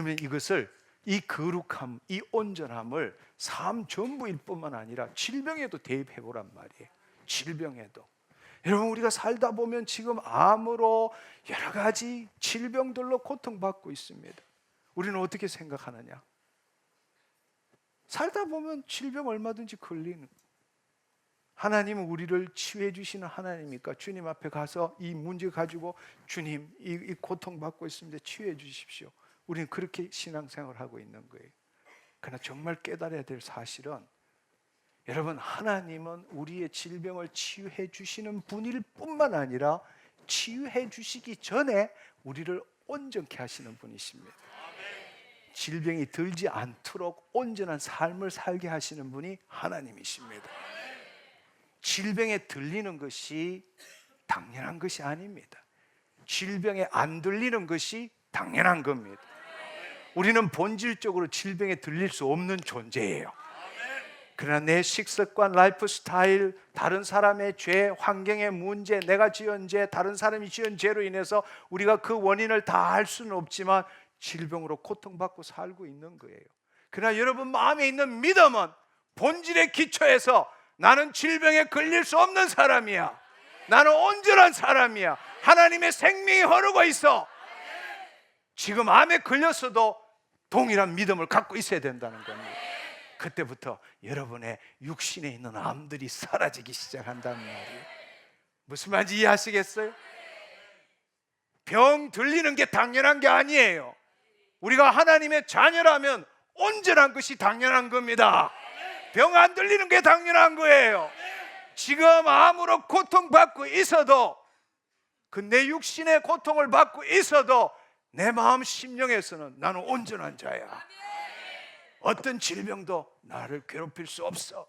그러면 이것을, 이 거룩함, 이 온전함을 삶 전부일 뿐만 아니라 질병에도 대입해 보란 말이에요. 질병에도. 여러분, 우리가 살다 보면 지금 암으로 여러 가지 질병들로 고통받고 있습니다. 우리는 어떻게 생각하느냐? 살다 보면 질병 얼마든지 걸리는, 하나님은 우리를 치유해 주시는 하나님이니까 주님 앞에 가서 이 문제 가지고, 주님, 이 고통받고 있습니다, 치유해 주십시오. 우리는 그렇게 신앙생활을 하고 있는 거예요. 그러나 정말 깨달아야 될 사실은, 여러분, 하나님은 우리의 질병을 치유해 주시는 분일 뿐만 아니라 치유해 주시기 전에 우리를 온전케 하시는 분이십니다. 질병이 들지 않도록 온전한 삶을 살게 하시는 분이 하나님이십니다. 질병에 들리는 것이 당연한 것이 아닙니다. 질병에 안 들리는 것이 당연한 겁니다. 우리는 본질적으로 질병에 들릴 수 없는 존재예요. 그러나 내 식습관, 라이프 스타일, 다른 사람의 죄, 환경의 문제, 내가 지은 죄, 다른 사람이 지은 죄로 인해서 우리가 그 원인을 다 알 수는 없지만 질병으로 고통받고 살고 있는 거예요. 그러나 여러분 마음에 있는 믿음은 본질의 기초에서 나는 질병에 걸릴 수 없는 사람이야. 나는 온전한 사람이야. 하나님의 생명이 흐르고 있어. 지금 암에 걸렸어도 동일한 믿음을 갖고 있어야 된다는 겁니다. 그때부터 여러분의 육신에 있는 암들이 사라지기 시작한다는 말이에요. 무슨 말인지 이해하시겠어요? 병 들리는 게 당연한 게 아니에요. 우리가 하나님의 자녀라면 온전한 것이 당연한 겁니다. 병 안 들리는 게 당연한 거예요. 지금 암으로 고통받고 있어도, 그 내 육신의 고통을 받고 있어도 내 마음 심령에서는 나는 온전한 자야. 어떤 질병도 나를 괴롭힐 수 없어.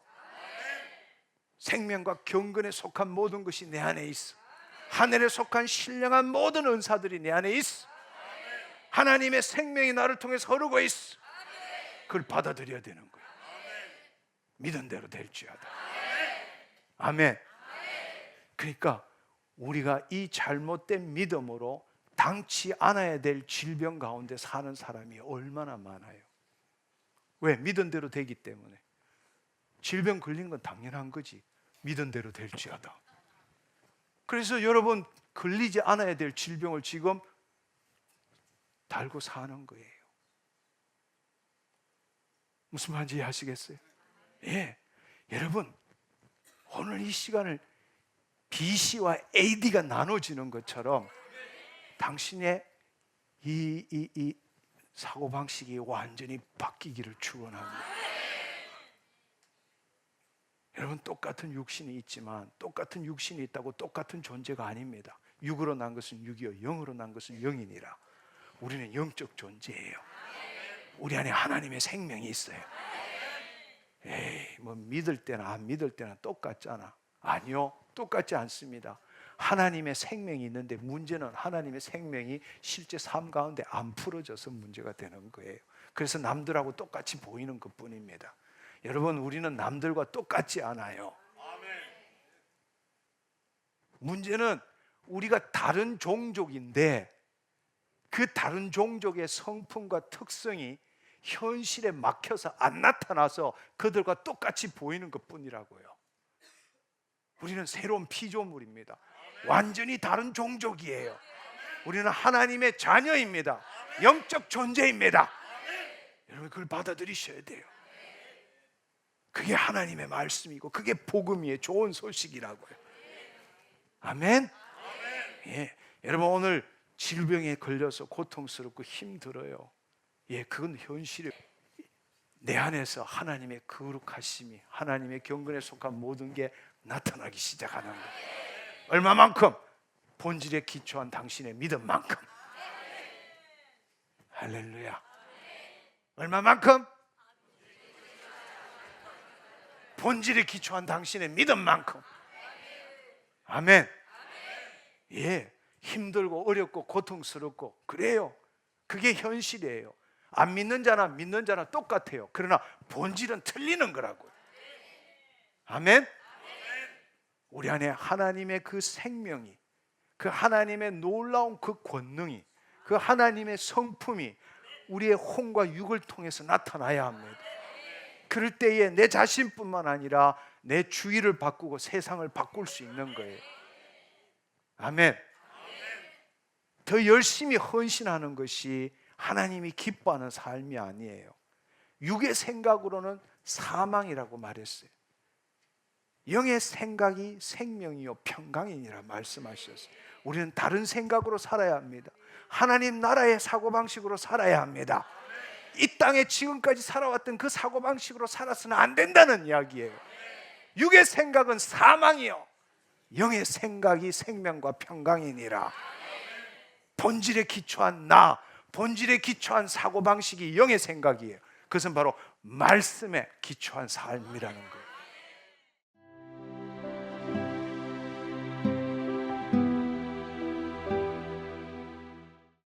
생명과 경건에 속한 모든 것이 내 안에 있어. 하늘에 속한 신령한 모든 은사들이 내 안에 있어. 하나님의 생명이 나를 통해서 흐르고 있어. 그걸 받아들여야 되는 거야. 믿은 대로 될지어다. 아멘. 그러니까 우리가 이 잘못된 믿음으로 당치 않아야 될 질병 가운데 사는 사람이 얼마나 많아요. 왜? 믿은 대로 되기 때문에. 질병 걸린 건 당연한 거지. 믿은 대로 될지어다. 그래서 여러분, 걸리지 않아야 될 질병을 지금 달고 사는 거예요. 무슨 말인지 이해하시겠어요? 예, 여러분, 오늘 이 시간을 BC와 AD가 나눠지는 것처럼 당신의 이 사고방식이 완전히 바뀌기를 축원합니다. 여러분, 똑같은 육신이 있지만 똑같은 육신이 있다고 똑같은 존재가 아닙니다. 육으로 난 것은 육이요 영으로 난 것은 영이니라. 우리는 영적 존재예요. 우리 안에 하나님의 생명이 있어요. 에이, 뭐 믿을 때나 안 믿을 때나 똑같잖아. 아니요, 똑같지 않습니다. 하나님의 생명이 있는데 문제는 하나님의 생명이 실제 삶 가운데 안 풀어져서 문제가 되는 거예요. 그래서 남들하고 똑같이 보이는 것뿐입니다. 여러분, 우리는 남들과 똑같지 않아요. 문제는 우리가 다른 종족인데 그 다른 종족의 성품과 특성이 현실에 막혀서 안 나타나서 그들과 똑같이 보이는 것뿐이라고요. 우리는 새로운 피조물입니다. 완전히 다른 종족이에요. 우리는 하나님의 자녀입니다. 영적 존재입니다. 여러분, 그걸 받아들이셔야 돼요. 그게 하나님의 말씀이고 그게 복음이에요. 좋은 소식이라고요. 아멘. 예, 여러분, 오늘 질병에 걸려서 고통스럽고 힘들어요. 예, 그건 현실이에요. 내 안에서 하나님의 거룩하심이, 하나님의 경건에 속한 모든 게 나타나기 시작하는 거예요. 얼마만큼? 본질에 기초한 당신의 믿음만큼. 할렐루야. 얼마만큼? 본질에 기초한 당신의 믿음만큼. 아멘. 예, 힘들고 어렵고 고통스럽고 그래요. 그게 현실이에요. 안 믿는 자나 믿는 자나 똑같아요. 그러나 본질은 틀리는 거라고요. 아멘. 우리 안에 하나님의 그 생명이, 그 하나님의 놀라운 그 권능이, 그 하나님의 성품이 우리의 혼과 육을 통해서 나타나야 합니다. 그럴 때에 내 자신뿐만 아니라 내 주위를 바꾸고 세상을 바꿀 수 있는 거예요. 아멘. 더 열심히 헌신하는 것이 하나님이 기뻐하는 삶이 아니에요. 육의 생각으로는 사망이라고 말했어요. 영의 생각이 생명이요 평강이니라 말씀하셨어요. 우리는 다른 생각으로 살아야 합니다. 하나님 나라의 사고방식으로 살아야 합니다. 이 땅에 지금까지 살아왔던 그 사고방식으로 살아서는 안 된다는 이야기예요. 육의 생각은 사망이요 영의 생각이 생명과 평강이니라. 본질에 기초한 본질에 기초한 사고방식이 영의 생각이에요. 그것은 바로 말씀에 기초한 삶이라는 거예요.